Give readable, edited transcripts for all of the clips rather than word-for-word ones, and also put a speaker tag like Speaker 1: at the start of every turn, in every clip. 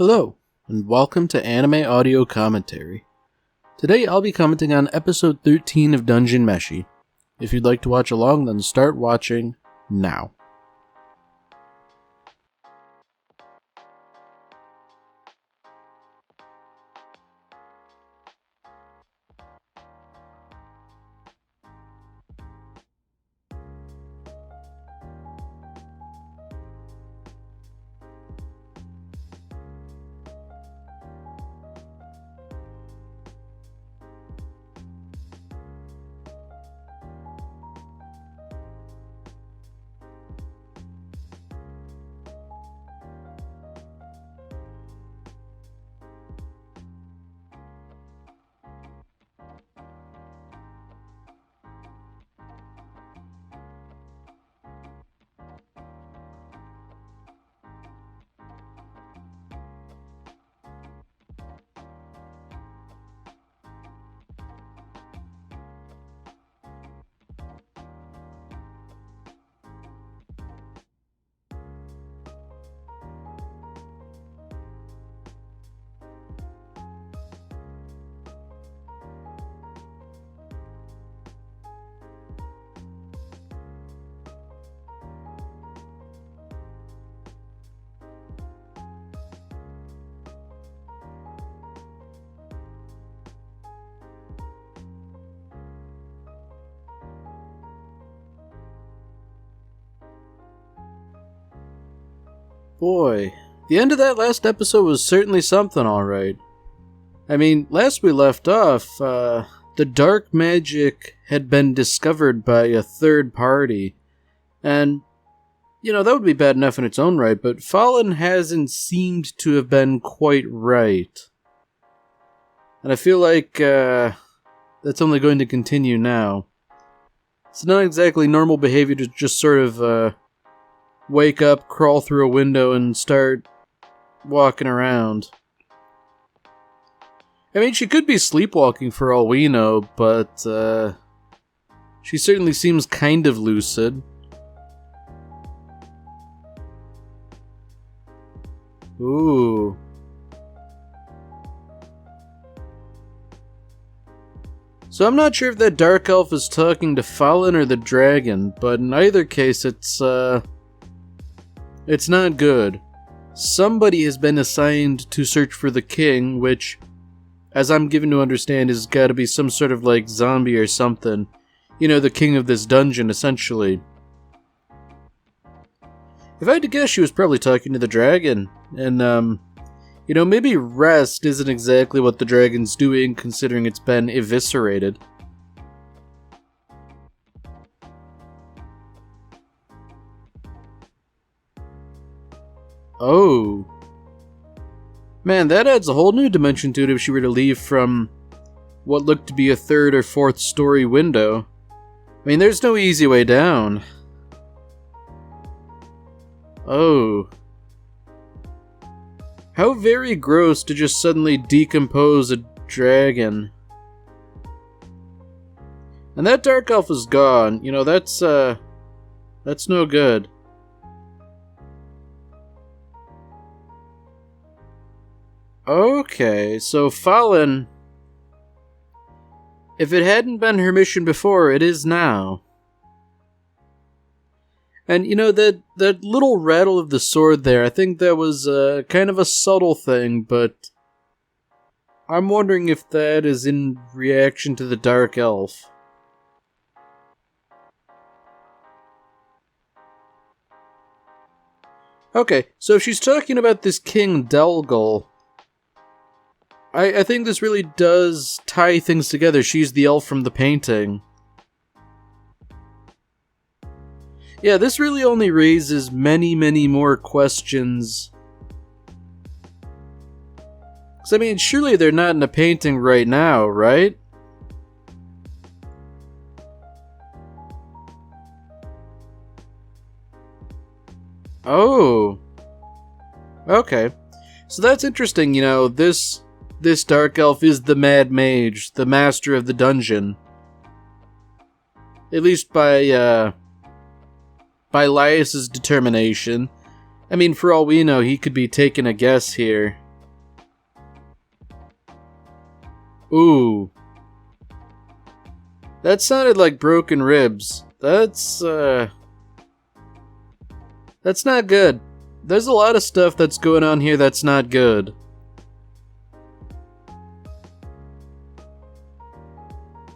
Speaker 1: Hello, and welcome to Anime Audio Commentary. Today I'll be commenting on episode 13 of Dungeon Meshi. If you'd like to watch along, then start watching now. Boy, the end of that last episode was certainly something, alright. I mean, last we left off, the dark magic had been discovered by a third party, and, that would be bad enough in its own right, but Fallen hasn't seemed to have been quite right. And I feel like, that's only going to continue now. It's not exactly normal behavior to just sort of, wake up, crawl through a window, and start walking around. I mean, she could be sleepwalking for all we know, but, she certainly seems kind of lucid. Ooh. So I'm not sure if that dark elf is talking to Fallen or the dragon, but in either case, it's not good. Somebody has been assigned to search for the king, which, as I'm given to understand, has got to be some sort of, zombie or something. The king of this dungeon, essentially. If I had to guess, she was probably talking to the dragon. And, maybe rest isn't exactly what the dragon's doing, considering it's been eviscerated. Oh. Man, that adds a whole new dimension to it if she were to leave from what looked to be a third or fourth story window. I mean, there's no easy way down. Oh. How very gross to just suddenly decompose a dragon. And that dark elf is gone. That's no good. Okay, so Fallen, if it hadn't been her mission before, it is now. And that little rattle of the sword there, I think that was kind of a subtle thing, but I'm wondering if that is in reaction to the dark elf. Okay, so if she's talking about this King Delgul, I think this really does tie things together. She's the elf from the painting. Yeah, this really only raises many, many more questions. 'Cause, I mean, surely they're not in a painting right now, right? Oh. Okay. So that's interesting, This dark elf is the Mad Mage, the master of the dungeon. At least by Laius's determination. I mean, for all we know, he could be taking a guess here. Ooh. That sounded like broken ribs. That's not good. There's a lot of stuff that's going on here that's not good.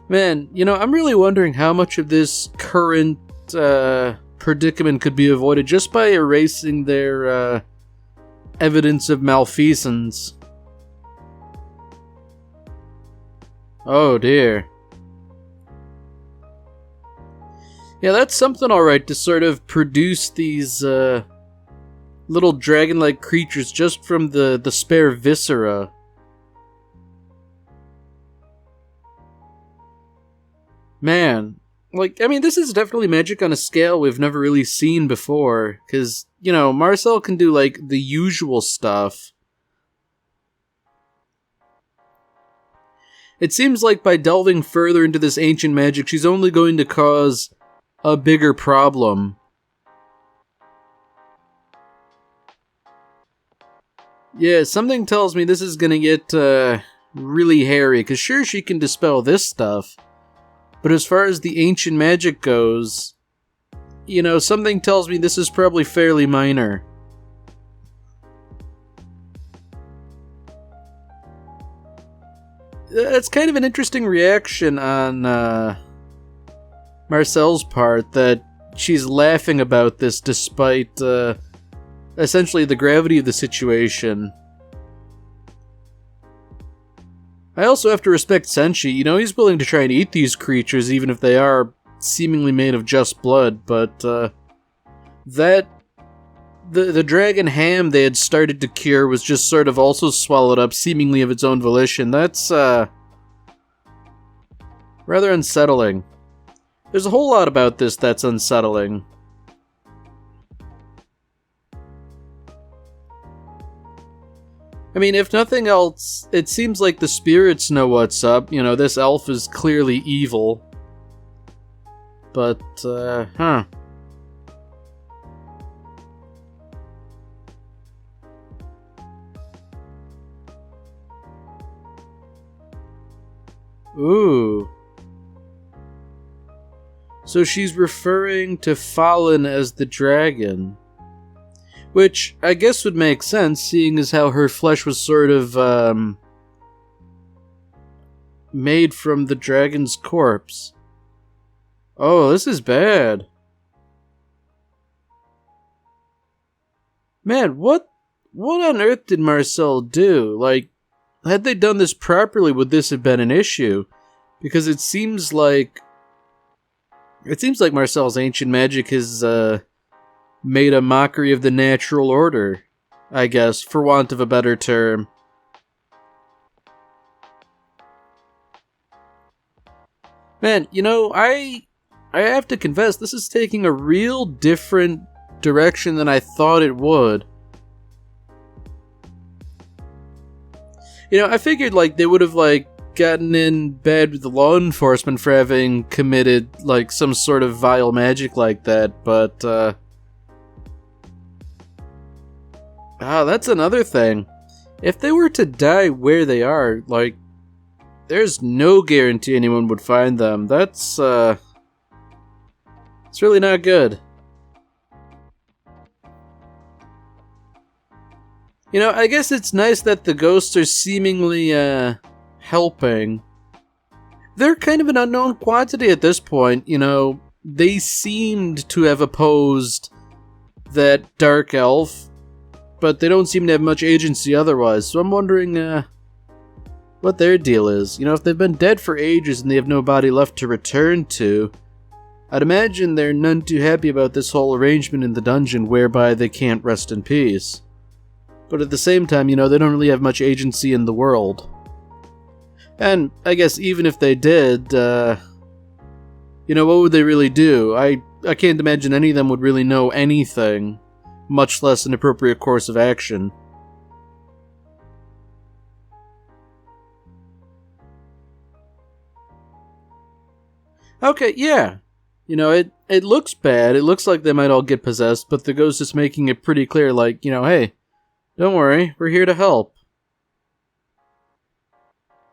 Speaker 1: Man, I'm really wondering how much of this current predicament could be avoided just by erasing their evidence of malfeasance. Oh dear. Yeah, that's something alright to sort of produce these little dragon-like creatures just from the spare viscera. Man, this is definitely magic on a scale we've never really seen before, because, Marcel can do, the usual stuff. It seems like by delving further into this ancient magic, she's only going to cause a bigger problem. Yeah, something tells me this is gonna get, really hairy, because sure, she can dispel this stuff. But as far as the ancient magic goes, something tells me this is probably fairly minor. It's kind of an interesting reaction on Marcel's part, that she's laughing about this despite essentially the gravity of the situation. I also have to respect Senshi. He's willing to try and eat these creatures even if they are seemingly made of just blood, but the dragon ham they had started to cure was just sort of also swallowed up seemingly of its own volition. That's rather unsettling. There's a whole lot about this that's unsettling. If nothing else, it seems like the spirits know what's up. This elf is clearly evil. But, Ooh. So she's referring to Fallen as the dragon. Which, I guess would make sense, seeing as how her flesh was sort of, made from the dragon's corpse. Oh, this is bad. Man, what on earth did Marcel do? Had they done this properly, would this have been an issue? Because it seems like Marcel's ancient magic has, made a mockery of the natural order, I guess, for want of a better term. Man, I have to confess, this is taking a real different direction than I thought it would. I figured, they would have, gotten in bad with the law enforcement for having committed, some sort of vile magic like that, but, that's another thing. If they were to die where they are, there's no guarantee anyone would find them. That's, it's really not good. I guess it's nice that the ghosts are seemingly, helping. They're kind of an unknown quantity at this point, They seemed to have opposed that dark elf, but they don't seem to have much agency otherwise, so I'm wondering, what their deal is. If they've been dead for ages and they have no body left to return to, I'd imagine they're none too happy about this whole arrangement in the dungeon whereby they can't rest in peace. But at the same time, they don't really have much agency in the world. And I guess even if they did, what would they really do? I can't imagine any of them would really know anything, much less an appropriate course of action. Okay, yeah. It looks bad. It looks like they might all get possessed, but the ghost is making it pretty clear, hey, don't worry, we're here to help.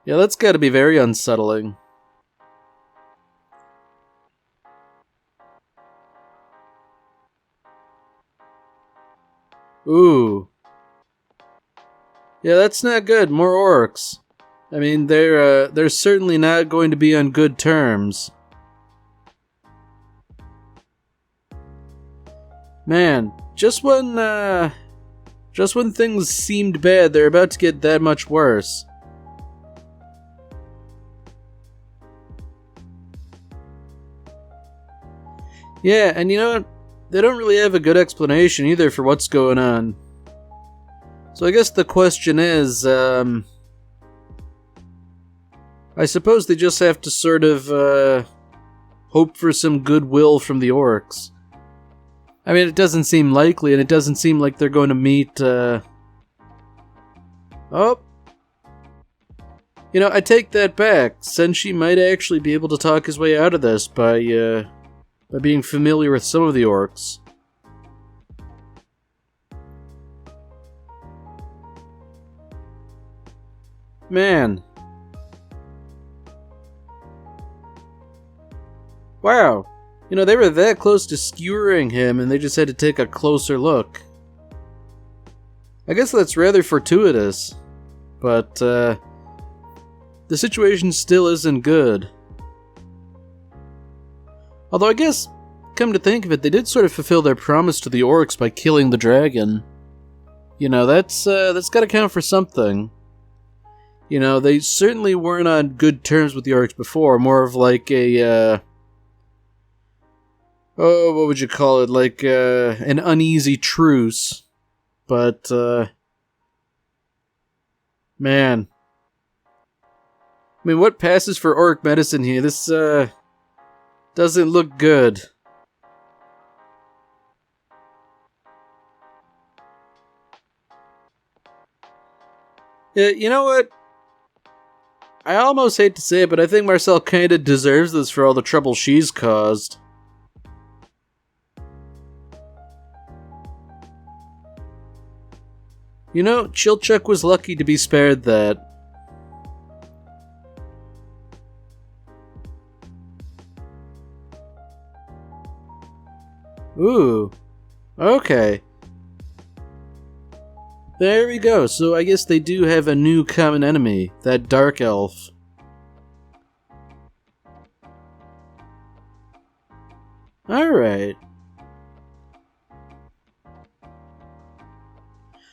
Speaker 1: Yeah, that's gotta be very unsettling. Ooh. Yeah, that's not good. More orcs. I mean, they're certainly not going to be on good terms. Man, just when things seemed bad, they're about to get that much worse. Yeah, and you know what? They don't really have a good explanation either for what's going on. So I guess the question is, I suppose they just have to sort of, hope for some goodwill from the orcs. I mean, it doesn't seem likely, and it doesn't seem like they're going to meet, Oh! You know, I take that back. Senshi might actually be able to talk his way out of this by being familiar with some of the orcs. Man. Wow. You know, they were that close to skewering him, and they just had to take a closer look. I guess that's rather fortuitous, but, the situation still isn't good. Although I guess, come to think of it, they did sort of fulfill their promise to the orcs by killing the dragon. You know, that's gotta count for something. You know, they certainly weren't on good terms with the orcs before, more of like a, what would you call it? Like, an uneasy truce. But, man. I mean, what passes for orc medicine here? This, doesn't look good. Yeah, you know what? I almost hate to say it, but I think Marcel kinda deserves this for all the trouble she's caused. You know, Chilchuk was lucky to be spared that. Ooh. Okay. There we go. So I guess they do have a new common enemy, that dark elf. Alright.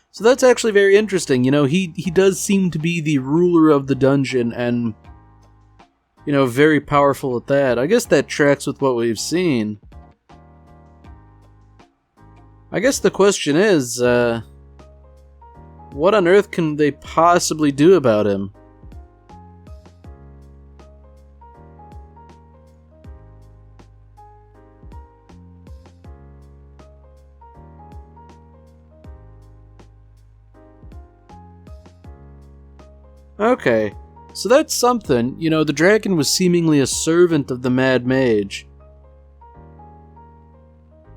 Speaker 1: So that's actually very interesting. You know, he does seem to be the ruler of the dungeon and, you know, very powerful at that. I guess that tracks with what we've seen. I guess the question is, what on earth can they possibly do about him? Okay, so that's something. You know, the dragon was seemingly a servant of the Mad Mage.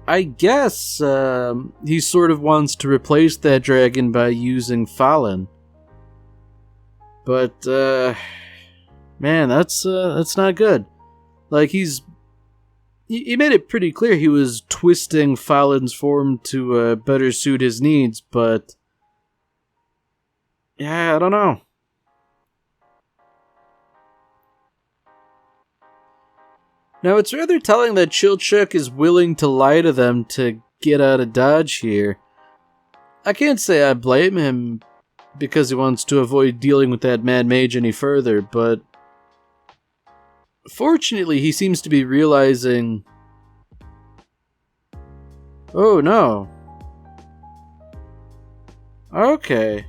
Speaker 1: I guess he sort of wants to replace that dragon by using Fallen. But man, that's not good. Like he made it pretty clear he was twisting Fallen's form to better suit his needs, but yeah, I don't know. Now, it's rather telling that Chilchuk is willing to lie to them to get out of Dodge here. I can't say I blame him because he wants to avoid dealing with that Mad Mage any further, but fortunately he seems to be realizing... Oh no. Okay.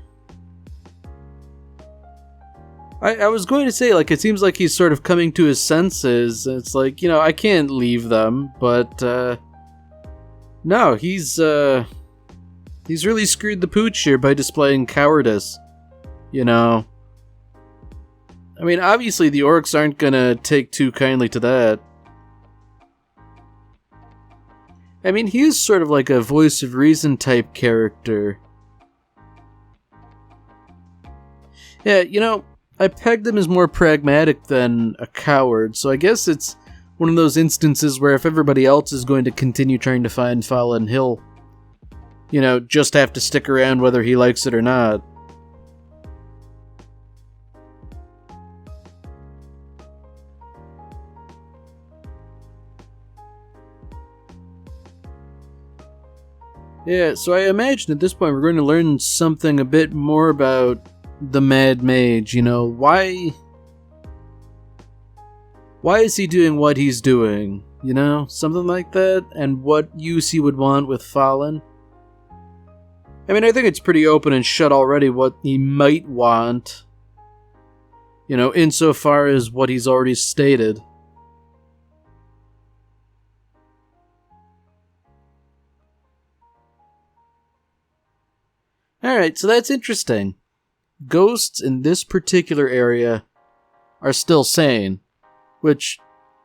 Speaker 1: I was going to say, like, it seems like he's sort of coming to his senses. It's like, you know, I can't leave them, but, no, he's really screwed the pooch here by displaying cowardice, you know. I mean, obviously the orcs aren't gonna take too kindly to that. I mean, he is sort of like a voice of reason type character. Yeah, you know, I pegged him as more pragmatic than a coward, so I guess it's one of those instances where if everybody else is going to continue trying to find Fallen, he'll, just have to stick around whether he likes it or not. Yeah, so I imagine at this point we're going to learn something a bit more about the Mad Mage, why is he doing what he's doing, something like that, and what use he would want with Fallen. I mean, I think it's pretty open and shut already what he might want, insofar as what he's already stated. Alright, so that's interesting. Ghosts in this particular area are still sane, which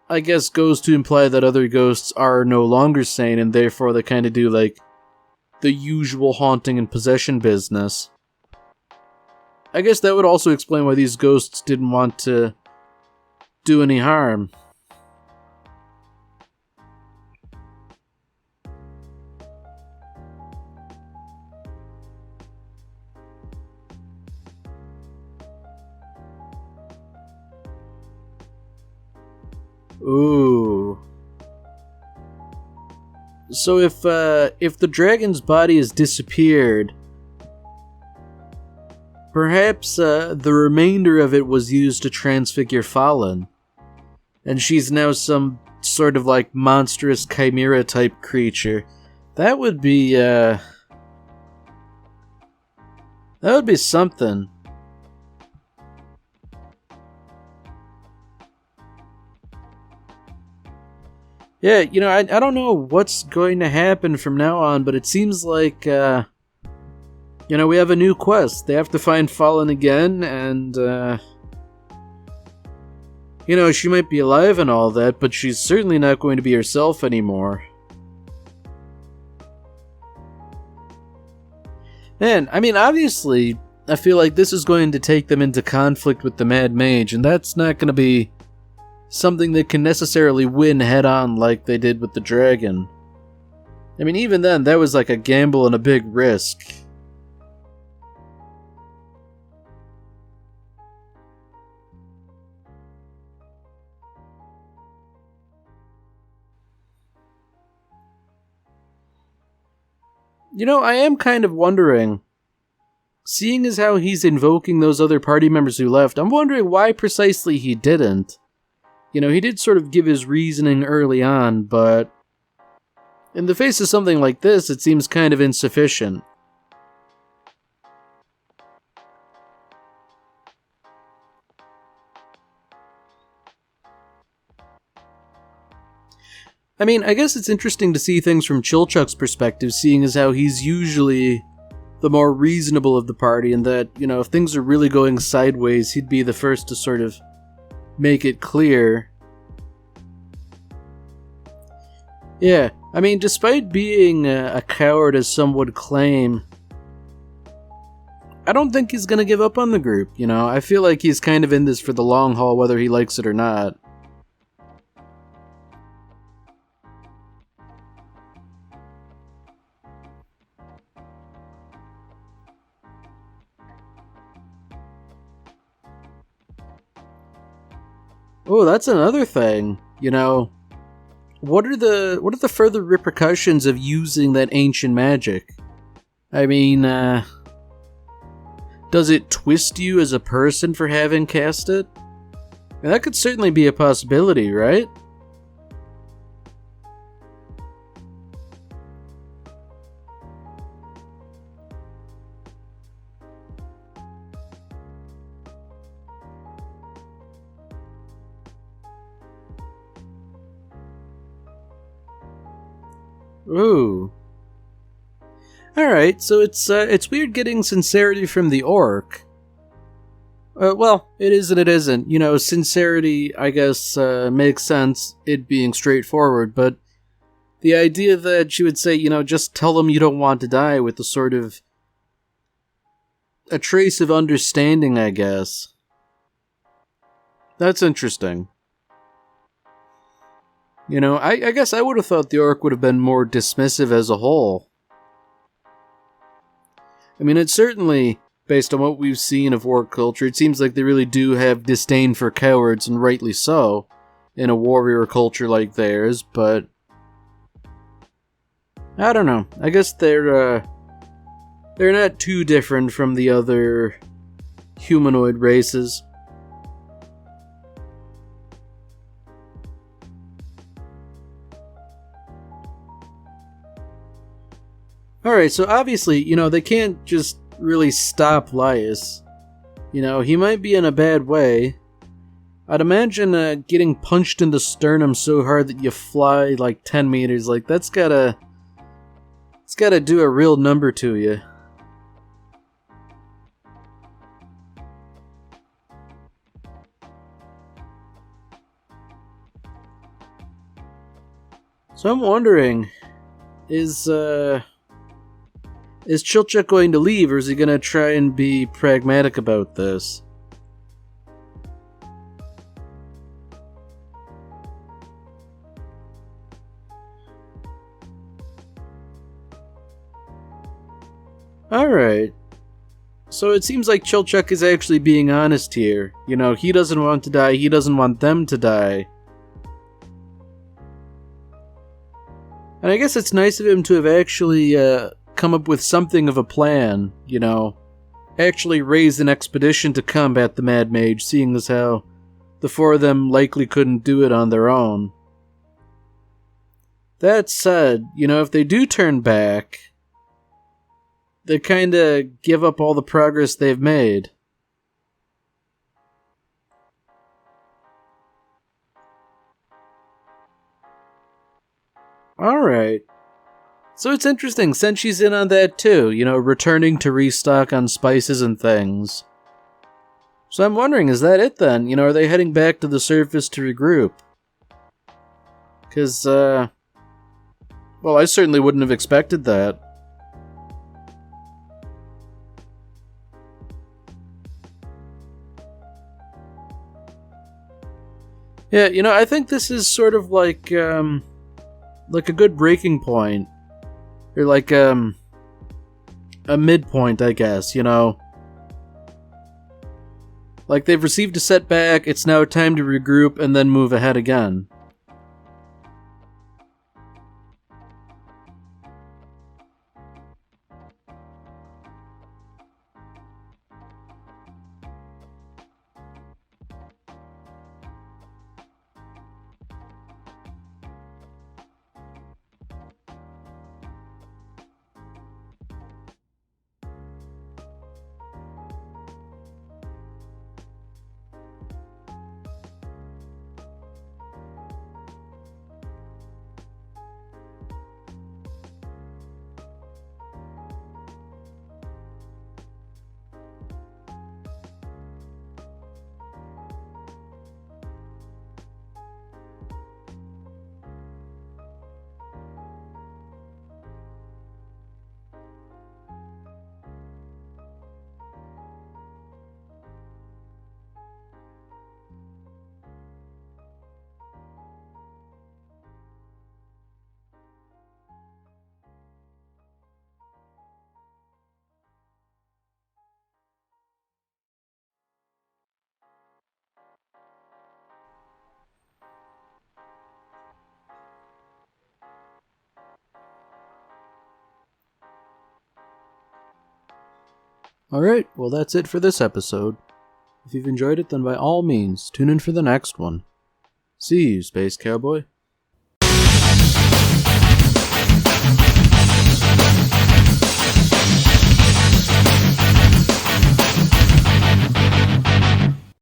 Speaker 1: I guess goes to imply that other ghosts are no longer sane, and therefore they kind of do, the usual haunting and possession business. I guess that would also explain why these ghosts didn't want to do any harm. Ooh. So if the dragon's body has disappeared, perhaps the remainder of it was used to transfigure Fallen, and she's now some sort of monstrous chimera type creature. That would be something. Yeah, I don't know what's going to happen from now on, but it seems like, we have a new quest. They have to find Fallen again, and, she might be alive and all that, but she's certainly not going to be herself anymore. And, I mean, obviously, I feel like this is going to take them into conflict with the Mad Mage, and that's not going to be something that can necessarily win head-on like they did with the dragon. I mean, even then, that was a gamble and a big risk. I am kind of wondering, seeing as how he's invoking those other party members who left, I'm wondering why precisely he didn't. He did sort of give his reasoning early on, but in the face of something like this, it seems kind of insufficient. I mean, I guess it's interesting to see things from Chilchuck's perspective, seeing as how he's usually the more reasonable of the party, and that, if things are really going sideways, he'd be the first to sort of make it clear. Yeah, I mean, despite being a coward, as some would claim, I don't think he's gonna give up on the group, I feel like he's kind of in this for the long haul, whether he likes it or not. Oh, that's another thing, What are the further repercussions of using that ancient magic? I mean, does it twist you as a person for having cast it? And that could certainly be a possibility, right? Ooh. Alright, so it's weird getting sincerity from the orc. Well, it is and it isn't. Sincerity, I guess, makes sense, it being straightforward, but the idea that she would say, just tell them you don't want to die with a sort of a trace of understanding, I guess. That's interesting. You know, I guess I would have thought the orc would have been more dismissive as a whole. I mean, it's certainly, based on what we've seen of orc culture, it seems like they really do have disdain for cowards, and rightly so, in a warrior culture like theirs, but I don't know. I guess they're not too different from the other humanoid races. Alright, so obviously, they can't just really stop Laius. He might be in a bad way. I'd imagine getting punched in the sternum so hard that you fly like 10 meters, like it's gotta do a real number to you. So I'm wondering, is Chilchuk going to leave, or is he going to try and be pragmatic about this? Alright. So it seems like Chilchuk is actually being honest here. He doesn't want to die, he doesn't want them to die. And I guess it's nice of him to have actually come up with something of a plan, actually raised an expedition to combat the Mad Mage, seeing as how the four of them likely couldn't do it on their own. That said, if they do turn back, they kinda give up all the progress they've made. Alright. So it's interesting, Senshi's in on that too, returning to restock on spices and things. So I'm wondering, is that it then? Are they heading back to the surface to regroup? Because, well, I certainly wouldn't have expected that. Yeah, I think this is sort of like a good breaking point. Or like, a midpoint, I guess, Like, they've received a setback, it's now time to regroup and then move ahead again. Alright, well that's it for this episode. If you've enjoyed it, then by all means, tune in for the next one. See you, Space Cowboy.